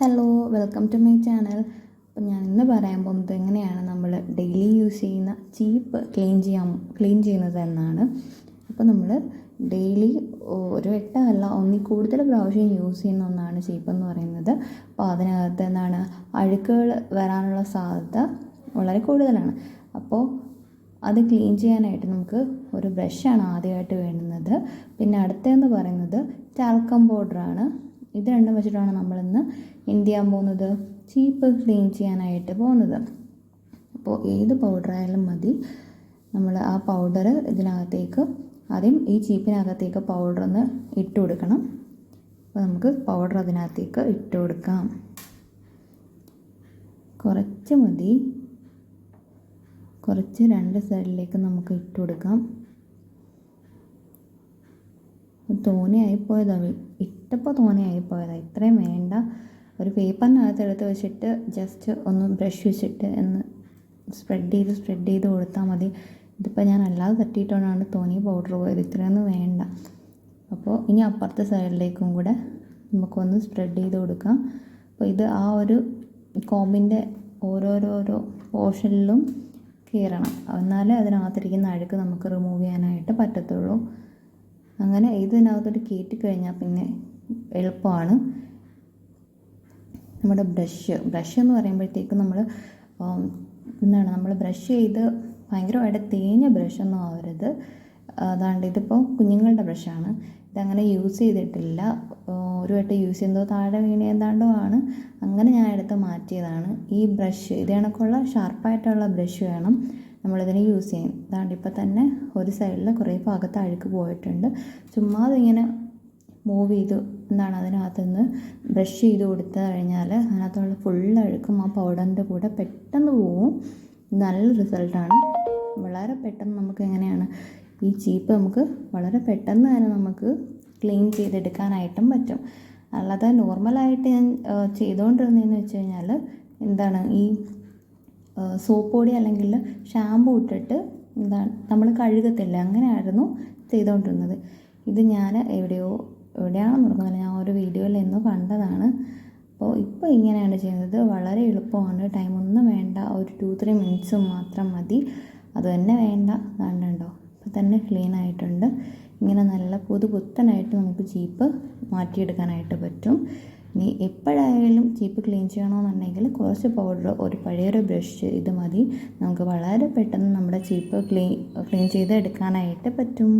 Hello, welcome to my channel. അപ്പോൾ ഞാൻ ഇന്ന് പറയാൻ പോകുന്നത് എങ്ങനെയാണ് നമ്മൾ ഡെയിലി യൂസ് ചെയ്യുന്ന ചീപ്പ് ക്ലീൻ ചെയ്യുന്നത് എന്നാണ്. അപ്പോൾ നമ്മൾ ഡെയിലി ഒരു വട്ടമല്ല ഒന്നിൽ കൂടുതൽ പ്രാവശ്യം യൂസ് ചെയ്യുന്ന ഒന്നാണ് ചീപ്പ് എന്ന് പറയുന്നത്. അപ്പോൾ അതിനകത്ത് എന്താണ് അഴുക്കുകൾ വരാനുള്ള സാധ്യത വളരെ കൂടുതലാണ്. അപ്പോൾ അത് ക്ലീൻ ചെയ്യാനായിട്ട് നമുക്ക് ഒരു ബ്രഷാണ് ആദ്യമായിട്ട് വേണ്ടുന്നത്. പിന്നെ അടുത്തതെന്ന് പറയുന്നത് ടാൽക്കം പൗഡറാണ്. ഇത് രണ്ടും വെച്ചിട്ടാണ് നമ്മളിന്ന് എന്ത് ചെയ്യാൻ പോകുന്നത്, ചീപ്പ് ക്ലീൻ ചെയ്യാനായിട്ട് പോകുന്നത്. അപ്പോൾ ഏത് പൗഡറായാലും മതി. നമ്മൾ ആ പൗഡർ ഇതിനകത്തേക്ക് ആദ്യം ഈ ചീപ്പിനകത്തേക്ക് പൗഡറൊന്ന് ഇട്ട് കൊടുക്കണം. അപ്പോൾ നമുക്ക് പൗഡർ അതിനകത്തേക്ക് ഇട്ട് കൊടുക്കാം. കുറച്ച് മതി, കുറച്ച് രണ്ട് സൈഡിലേക്ക് നമുക്ക് ഇട്ട് കൊടുക്കാം. തോനെയായിപ്പോയതാണ്, ഇട്ടപ്പോൾ തോനെയായിപ്പോയതാണ്. ഇത്രയും വേണ്ട. ഒരു പേപ്പറിനകത്ത് എടുത്ത് വെച്ചിട്ട് ജസ്റ്റ് ഒന്ന് ബ്രഷ് വെച്ചിട്ട് എന്ന് സ്പ്രെഡ് ചെയ്ത് കൊടുത്താൽ മതി. ഇതിപ്പോൾ ഞാൻ അല്ലാതെ തട്ടിയിട്ടുകൊണ്ടാണ് തോന്നിയ പൗഡർ പോയത്. ഇത്രയൊന്നും വേണ്ട. അപ്പോൾ ഇനി അപ്പുറത്തെ സൈഡിലേക്കും കൂടെ നമുക്കൊന്ന് സ്പ്രെഡ് ചെയ്ത് കൊടുക്കാം. അപ്പോൾ ഇത് ആ ഒരു കോമ്പിൻ്റെ ഓരോരോ പോർഷനിലും കയറണം, എന്നാലേ അതിനകത്തിരിക്കുന്ന അഴുക്ക് നമുക്ക് റിമൂവ് ചെയ്യാനായിട്ട് പറ്റത്തുള്ളൂ. അങ്ങനെ ഇതിനകത്തോട്ട് കയറ്റിക്കഴിഞ്ഞാൽ പിന്നെ എളുപ്പമാണ്. നമ്മുടെ ബ്രഷ് എന്ന് പറയുമ്പോഴത്തേക്കും നമ്മൾ ബ്രഷ് ചെയ്ത് ഭയങ്കരമായിട്ട് തേഞ്ഞ ബ്രഷൊന്നും ആവരുത്. അതാണ്ട് ഇതിപ്പോൾ കുഞ്ഞുങ്ങളുടെ ബ്രഷാണ്. ഇതങ്ങനെ യൂസ് ചെയ്തിട്ടില്ല. ഒരു വട്ടം യൂസ് ചെയ്യുന്നതോ താഴെ വീണേതാണ്ടോ ആണ്. അങ്ങനെ ഞാൻ എടുത്ത് മാറ്റിയതാണ്. ഈ ബ്രഷ് ഇത് കണക്കുള്ള ഷാർപ്പായിട്ടുള്ള ബ്രഷ് വേണം നമ്മളിതിന് യൂസ് ചെയ്യും. അതാണ്ട് ഇപ്പം തന്നെ ഒരു സൈഡിൽ കുറേ ഭാഗത്ത് അഴുക്ക് പോയിട്ടുണ്ട്. ചുമ്മാ അതിങ്ങനെ മൂവ് ചെയ്ത് അതിനകത്ത് നിന്ന് ബ്രഷ് ചെയ്ത് കൊടുത്തു കഴിഞ്ഞാൽ അതിനകത്തുള്ള ഫുൾ അഴുക്കും ആ പൗഡറിൻ്റെ കൂടെ പെട്ടെന്ന് പോവും. നല്ല റിസൾട്ടാണ്. വളരെ പെട്ടെന്ന് നമുക്ക് എങ്ങനെയാണ് ഈ ചീപ്പ് നമുക്ക് വളരെ പെട്ടെന്ന് തന്നെ നമുക്ക് ക്ലീൻ ചെയ്തെടുക്കാനായിട്ടും പറ്റും. അല്ലാതെ നോർമലായിട്ട് ഞാൻ ചെയ്തുകൊണ്ടിരുന്നതെന്ന് വെച്ച് കഴിഞ്ഞാൽ ഈ സോപ്പ് പൊടി അല്ലെങ്കിൽ ഷാമ്പു ഇട്ടിട്ട് നമ്മൾ കഴുകത്തില്ല, അങ്ങനെയായിരുന്നു ചെയ്തുകൊണ്ടിരുന്നത്. ഇത് ഞാൻ എവിടെയാണെന്ന് ഓർക്കുന്നില്ല, ഞാൻ ഒരു വീഡിയോയിൽ നിന്ന് കണ്ടതാണ്. അപ്പോൾ ഇപ്പോൾ ഇങ്ങനെയാണ് ചെയ്യുന്നത്. വളരെ എളുപ്പമാണ്, ടൈമൊന്നും വേണ്ട. ഒരു 2-3 മിനിറ്റ്സ് മാത്രം മതി. അത് തന്നെ വേണ്ട. കണ്ടോ, ഇപ്പം തന്നെ ക്ലീൻ ആയിട്ടുണ്ട്. ഇങ്ങനെ നല്ല പുത്തനായിട്ട് നമുക്ക് ചീപ്പ് മാറ്റിയെടുക്കാനായിട്ട് പറ്റും. ഇനി എപ്പോഴായാലും ചീപ്പ് ക്ലീൻ ചെയ്യണമെന്നുണ്ടെങ്കിൽ കുറച്ച് പൗഡർ, ഒരു പഴയൊരു ബ്രഷ്, ഇത് മതി. നമുക്ക് വളരെ പെട്ടെന്ന് നമ്മുടെ ചീപ്പ് ക്ലീൻ ചെയ്ത് എടുക്കാനായിട്ട് പറ്റും.